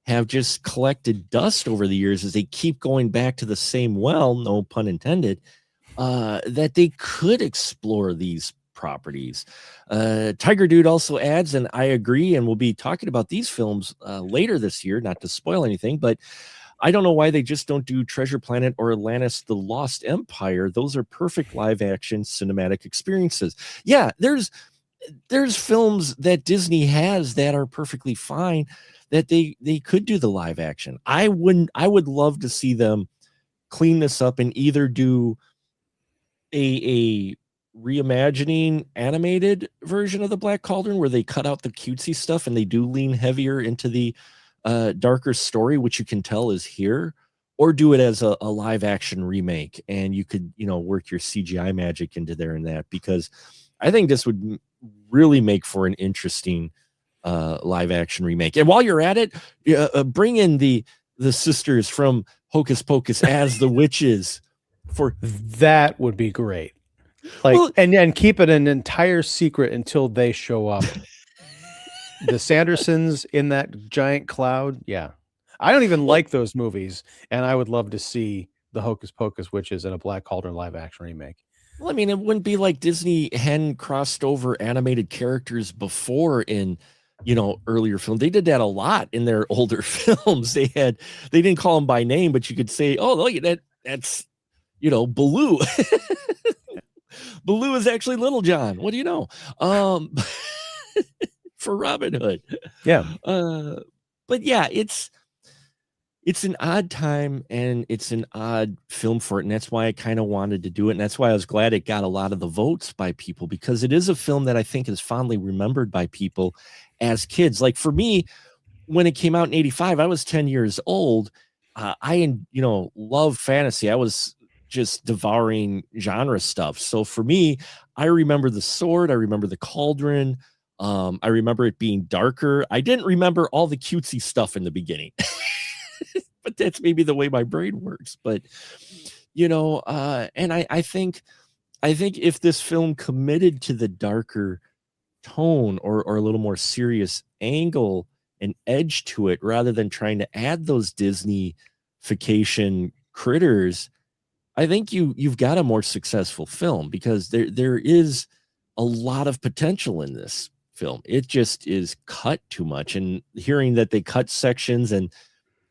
have just collected dust over the years as they keep going back to the same well, no pun intended, that they could explore these properties. Tiger Dude also adds, and I agree, and we'll be talking about these films later this year, not to spoil anything, but I don't know why they just don't do Treasure Planet or Atlantis: The Lost Empire. Those are perfect live action cinematic experiences. Yeah, there's films that Disney has that are perfectly fine that they could do the live action. I would love to see them clean this up and either do a reimagining animated version of the Black Cauldron where they cut out the cutesy stuff and they do lean heavier into the darker story, which you can tell is here, or do it as a live action remake, and you could work your CGI magic into there and that, because I think this would really make for an interesting live action remake. And while you're at it, bring in the sisters from Hocus Pocus as the witches. For that would be great. Like, well, and keep it an entire secret until they show up. The Sandersons in that giant cloud. Yeah. I don't even like those movies, and I would love to see the Hocus Pocus witches in a Black Cauldron live action remake. Well, I mean, it wouldn't be like Disney hadn't crossed over animated characters before in, earlier film. They did that a lot in their older films. They didn't call them by name, but you could say, oh, look at that's Baloo. Baloo is actually Little John. What do you know? For Robin Hood. Yeah. But yeah, it's an odd time and it's an odd film for it. And that's why I kind of wanted to do it. And that's why I was glad it got a lot of the votes by people, because it is a film that I think is fondly remembered by people as kids. Like for me, when it came out in 85, I was 10 years old. I love fantasy. I was just devouring genre stuff. So for me, I remember the sword. I remember the cauldron. I remember it being darker. I didn't remember all the cutesy stuff in the beginning, but that's maybe the way my brain works. But, and I think if this film committed to the darker tone or a little more serious angle and edge to it, rather than trying to add those Disney-fication critters, I think you've got a more successful film, because there is a lot of potential in this film. It just is cut too much. And hearing that they cut sections and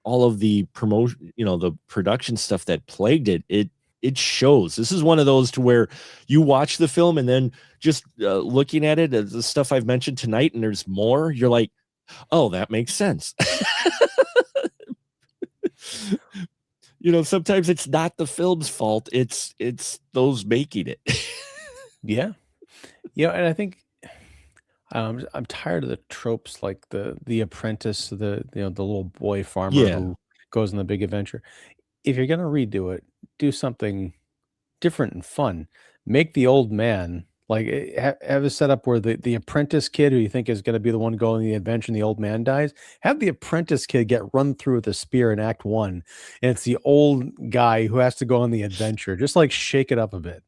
all of the promotion, the production stuff that plagued it shows. This is one of those to where you watch the film and then just looking at it, the stuff I've mentioned tonight, and there's more, you're like, oh, that makes sense. Sometimes it's not the film's fault. It's those making it. Yeah. And I think I'm tired of the tropes, like the apprentice, the little boy farmer who goes on the big adventure. If you're gonna redo it, do something different and fun. Make the old man, like, have a setup where the apprentice kid, who you think is going to be the one going on the adventure, and the old man dies. Have the apprentice kid get run through with a spear in Act 1, and it's the old guy who has to go on the adventure. Just like shake it up a bit.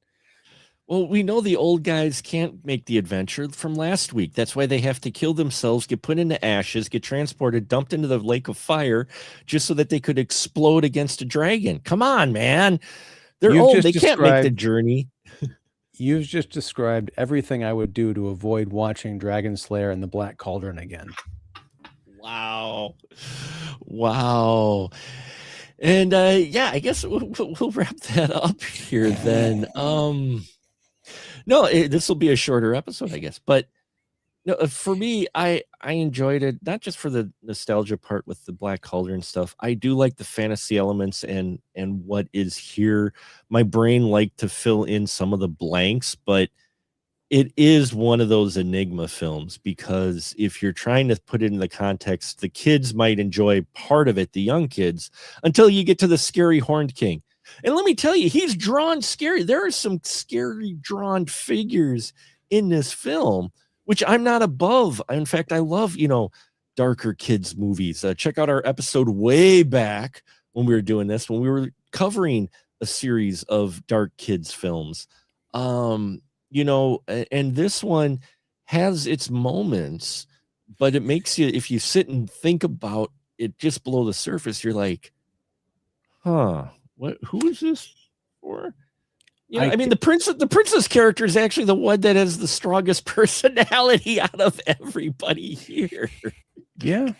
Well, we know the old guys can't make the adventure from last week. That's why they have to kill themselves, get put into ashes, get transported, dumped into the lake of fire, just so that they could explode against a dragon. Come on, man. They're old. They can't make the journey. You've just described everything I would do to avoid watching Dragon Slayer and the Black Cauldron again. Wow. And I guess we'll wrap that up here then. No, this will be a shorter episode, I guess. But No, for me, I enjoyed it not just for the nostalgia part with the Black Cauldron stuff. I do like the fantasy elements and what is here. My brain liked to fill in some of the blanks, but it is one of those enigma films because if you're trying to put it in the context, the kids might enjoy part of it, the young kids, until you get to the scary Horned King. And let me tell you, he's drawn scary. There are some scary drawn figures in this film, which I'm not above. In fact, I love, darker kids movies. Check out our episode way back when we were doing this, when we were covering a series of dark kids films. And this one has its moments, but it makes you, if you sit and think about it just below the surface, you're like, who is this for? The princess character is actually the one that has the strongest personality out of everybody here. Yeah.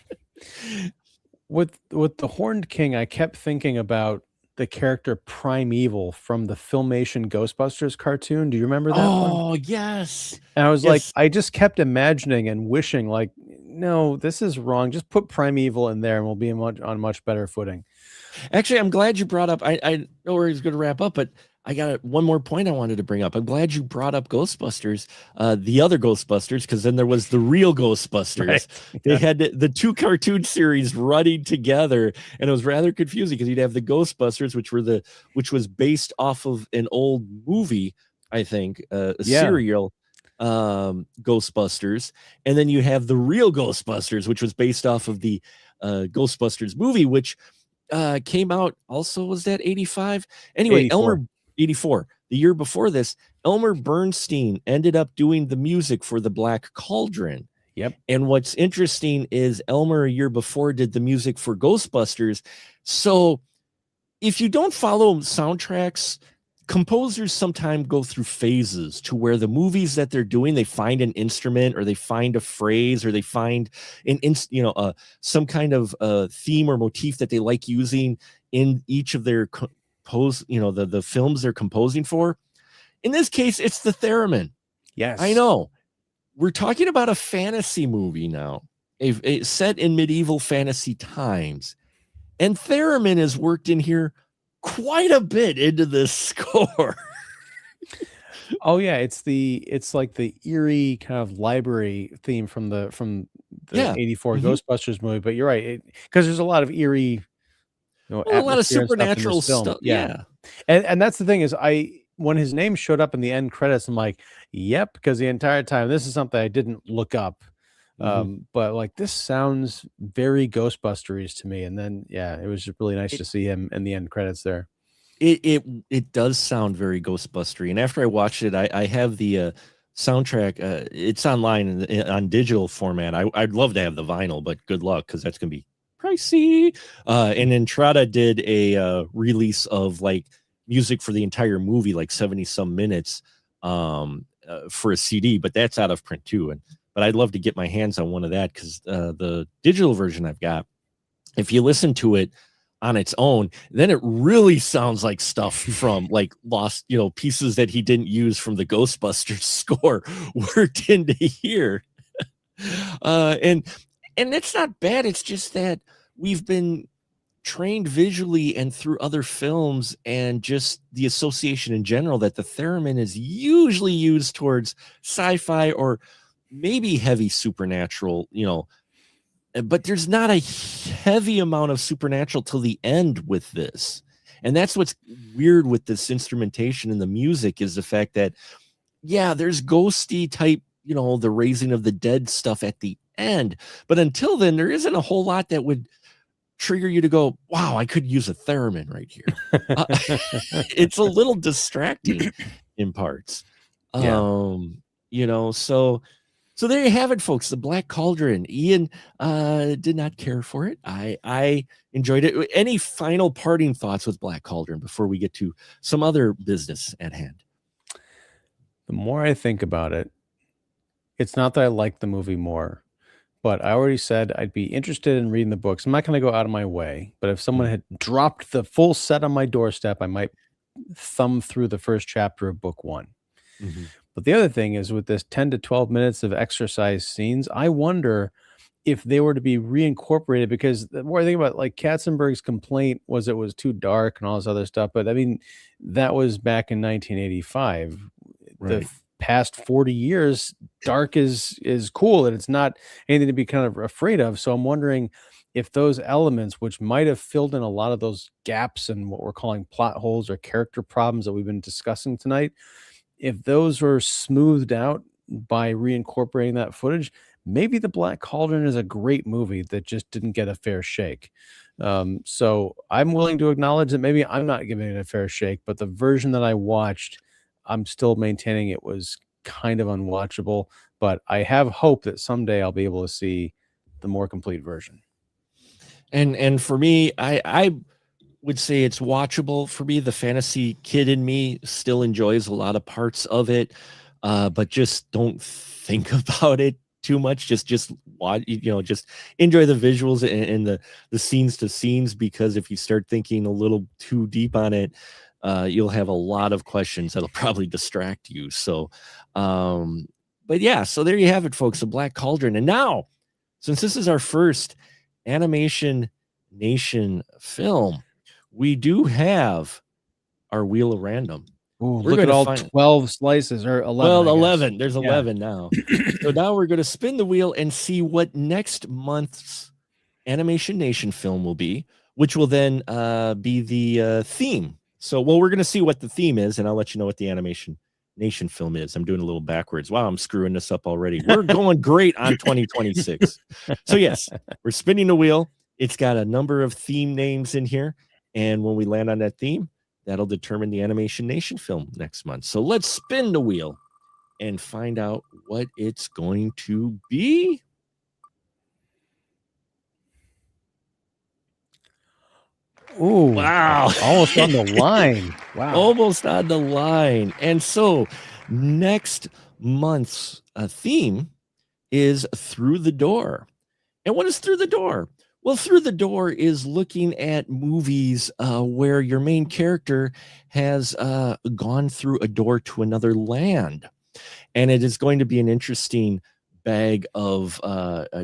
With the Horned King, I kept thinking about the character Primeval from the Filmation Ghostbusters cartoon. Do you remember that one? Oh, yes. And I was like, I just kept imagining and wishing, like, no, this is wrong. Just put Primeval in there and we'll be on much better footing. Actually, I'm glad you brought up, I know where he's going to wrap up, but I got one more point I wanted to bring up. I'm glad you brought up Ghostbusters, the other Ghostbusters, because then there was the real Ghostbusters. Right. They had the two cartoon series running together, and it was rather confusing because you'd have the Ghostbusters, which was based off of an old movie, I think, serial Ghostbusters, and then you have the real Ghostbusters, which was based off of the Ghostbusters movie, which came out also, was that 85? Anyway, 84. 84. The year before this, Elmer Bernstein ended up doing the music for the Black Cauldron. Yep. And what's interesting is Elmer a year before did the music for Ghostbusters. So if you don't follow soundtracks, composers sometimes go through phases to where the movies that they're doing, they find an instrument or they find a phrase or they find some kind of theme or motif that they like using in each of their the films they're composing for. In this case, it's the theremin. Yes, I know. We're talking about a fantasy movie now, a set in medieval fantasy times, and theremin is worked in here quite a bit into this score. Oh yeah, it's like the eerie kind of library theme from the 84 Ghostbusters movie. But you're right, because there's a lot of eerie, a lot of supernatural stuff. Yeah. And that's the thing is, when his name showed up in the end credits, I'm like, yep, because the entire time this is something I didn't look up. But like, this sounds very Ghostbusteries to me. And then it was just really nice to see him in the end credits there. It does sound very Ghostbustery. And after I watched it, I have the soundtrack. It's online on digital format. I'd love to have the vinyl, but good luck, because that's gonna be pricey. And Entrada did a release of like music for the entire movie, like 70 some minutes for a CD, but that's out of print too. But I'd love to get my hands on one of that, because the digital version I've got, if you listen to it on its own, then it really sounds like stuff from like lost, pieces that he didn't use from the Ghostbusters score worked into here. And it's not bad. It's just that we've been trained visually and through other films and just the association in general that the theremin is usually used towards sci-fi or maybe heavy supernatural, but there's not a heavy amount of supernatural till the end with this. And that's what's weird with this instrumentation and the music, is the fact that, there's ghosty type, the raising of the dead stuff at the end. But until then, there isn't a whole lot that would trigger you to go, wow, I could use a theremin right here. It's a little distracting in parts. So there you have it, folks. The Black Cauldron. Ian did not care for it. I enjoyed it. Any final parting thoughts with Black Cauldron before we get to some other business at hand? The more I think about it, it's not that I like the movie more, but I already said I'd be interested in reading the books. I'm not going to go out of my way, but if someone had dropped the full set on my doorstep, I might thumb through the first chapter of book 1. But the other thing is with this 10 to 12 minutes of exercise scenes, I wonder if they were to be reincorporated, because the more I think about, like, Katzenberg's complaint was it was too dark and all this other stuff, but I mean, that was back in 1985. The Right. past 40 years, dark is cool, and it's not anything to be kind of afraid of. So I'm wondering if those elements, which might have filled in a lot of those gaps and what we're calling plot holes or character problems that we've been discussing tonight, if those were smoothed out by reincorporating that footage, maybe The Black Cauldron is a great movie that just didn't get a fair shake. So I'm willing to acknowledge that maybe I'm not giving it a fair shake, but the version that I watched, I'm still maintaining it was kind of unwatchable. But I have hope that someday I'll be able to see the more complete version. And for me, I would say it's watchable. For me, the fantasy kid in me still enjoys a lot of parts of it, but just don't think about it too much. Just watch, just enjoy the visuals and the scenes to scenes, because if you start thinking a little too deep on it, you'll have a lot of questions that'll probably distract you. So, but yeah, so there you have it, folks, the Black Cauldron. And now, since this is our first Animation Nation film, we do have our wheel of random. Ooh, look at all 12 slices, or 11. Well, 11. There's 11 now. So now we're going to spin the wheel and see what next month's Animation Nation film will be, which will then be the theme. So, well, we're going to see what the theme is, and I'll let you know what the Animation Nation film is. I'm doing a little backwards. Wow, I'm screwing this up already. We're going great on 2026. So yes, we're spinning the wheel. It's got a number of theme names in here, and when we land on that theme, that'll determine the Animation Nation film next month. So let's spin the wheel and find out what it's going to be. Ooh, wow. Almost on the line. Wow. Almost on the line. And so next month's theme is Through the Door. And what is Through the Door? Well, Through the Door is looking at movies where your main character has gone through a door to another land. And it is going to be an interesting bag of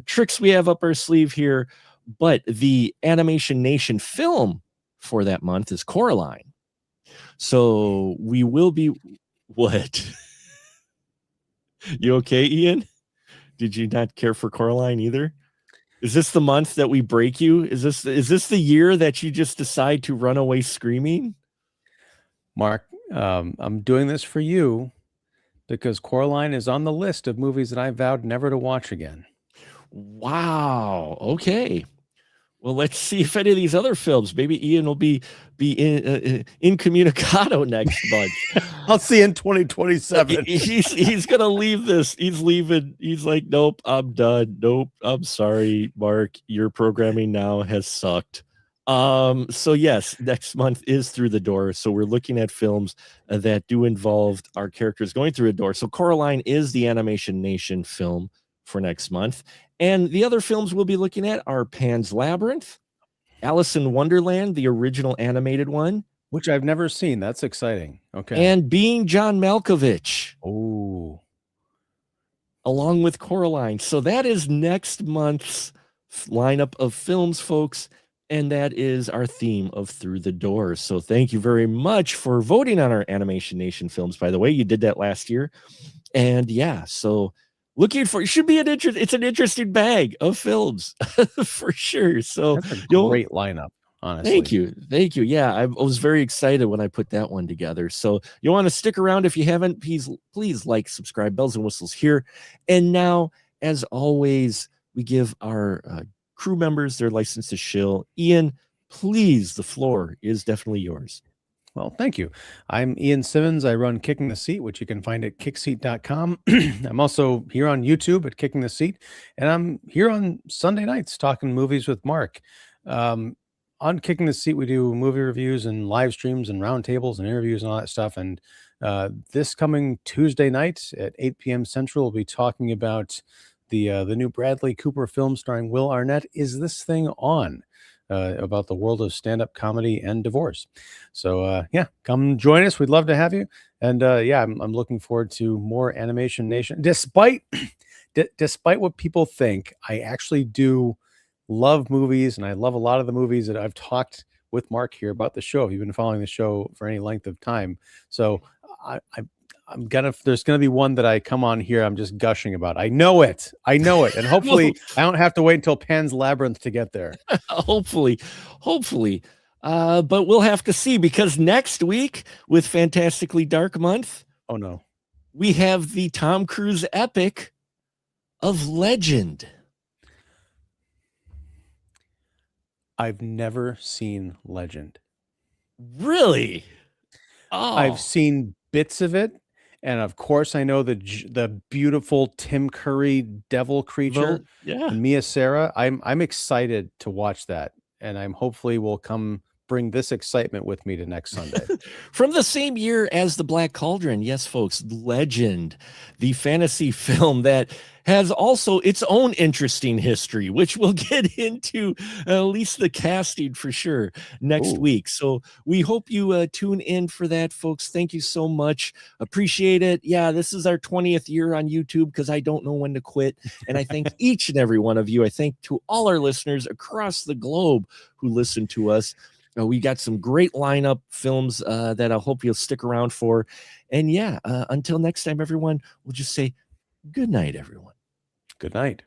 tricks we have up our sleeve here. But the Animation Nation film for that month is Coraline. So we will be... What? You okay, Ian? Did you not care for Coraline either? Is this the month that we break you? Is this the year that you just decide to run away screaming? Mark, I'm doing this for you because Coraline is on the list of movies that I vowed never to watch again. Wow. Okay. Well, let's see if any of these other films, maybe Ian will be incommunicado next month. I'll see you in 2027. He's gonna leave this. He's leaving. He's like, nope, I'm done. Nope, I'm sorry, Mark. Your programming now has sucked. So yes, next month is Through the Door. So we're looking at films that do involve our characters going through a door. So Coraline is the Animation Nation film for next month. And the other films we'll be looking at are Pan's Labyrinth, Alice in Wonderland, the original animated one, which I've never seen. That's exciting. Okay. And Being John Malkovich. Oh. Along with Coraline. So that is next month's lineup of films, folks. And that is our theme of Through the Door. So thank you very much for voting on our Animation Nation films. By the way, you did that last year. And yeah, so looking for, it should be it's an interesting bag of films for sure. So that's a great lineup, honestly. Thank you. Yeah, I was very excited when I put that one together. So you want to stick around if you haven't, please like, subscribe, bells and whistles here. And now, as always, we give our crew members their license to shill. Ian, please, the floor is definitely yours. Well, thank you. I'm Ian Simmons. I run Kicking the Seat, which you can find at kickseat.com. I'm also here on YouTube at Kicking the Seat, and I'm here on Sunday nights talking movies with Mark. On Kicking the Seat, we do movie reviews and live streams and roundtables and interviews and all that stuff. And this coming Tuesday night at 8 p.m. Central, we'll be talking about the new Bradley Cooper film starring Will Arnett, Is This Thing On? About the world of stand-up comedy and divorce. So yeah, come join us. We'd love to have you. And yeah, I'm looking forward to more Animation Nation. Despite despite what people think, I actually do love movies, and I love a lot of the movies that I've talked with Mark here about the show. If you've been following the show for any length of time, so I'm gonna. There's gonna be one that I come on here. I'm just gushing about. I know it, and hopefully I don't have to wait until Pan's Labyrinth to get there. hopefully. But we'll have to see, because next week with Fantastically Dark Month, oh no, we have the Tom Cruise epic of Legend. I've never seen Legend. Really? Oh. I've seen bits of it, and of course I know the beautiful Tim Curry devil creature, and Mia Sara. I'm excited to watch that, and I'm hopefully will come bring this excitement with me to next Sunday. From the same year as the Black Cauldron, yes, folks, Legend, the fantasy film that has also its own interesting history, which we'll get into, at least the casting for sure, next week. So we hope you tune in for that, folks. Thank you so much. Appreciate it. Yeah, this is our 20th year on YouTube, because I don't know when to quit. And I thank each and every one of you. I thank to all our listeners across the globe who listen to us. We got some great lineup films that I hope you'll stick around for. And yeah, until next time, everyone, we'll just say good night, everyone. Good night.